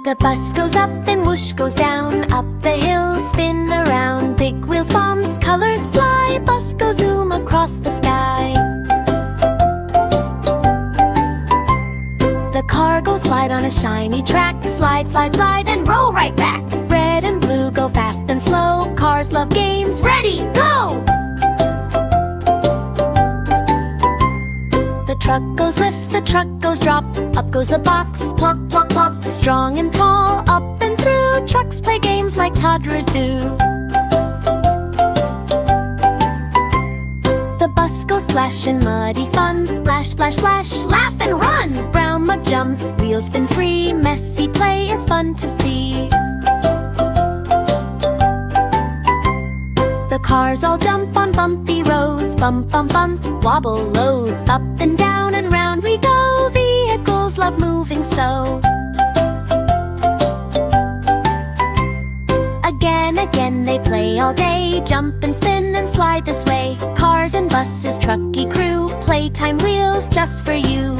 The bus goes up and whoosh goes down, up the hill, spin around. Big wheels, bombs, colors fly, bus goes zoom across the sky. The car goes slide on a shiny track, slide, slide, slide, and roll right back. Red and blue go fast and slow, cars love games, ready, go! The truck goes lift, the truck goes drop, up goes the box, plop, plop, plop. Strong and tall, up and through, trucks play games like toddlers do. The bus goes splash in muddy fun, splash, splash, splash, laugh and run. Brown mud jumps, wheels spin free, messy play is fun to see. The cars all jump on bumpy roads, bump, bump, bump, wobble loads. Up and down and round we go, vehicles love moving so. Again they play all day, jump and spin and slide this way. Cars and buses, trucky crew, playtime wheels just for you.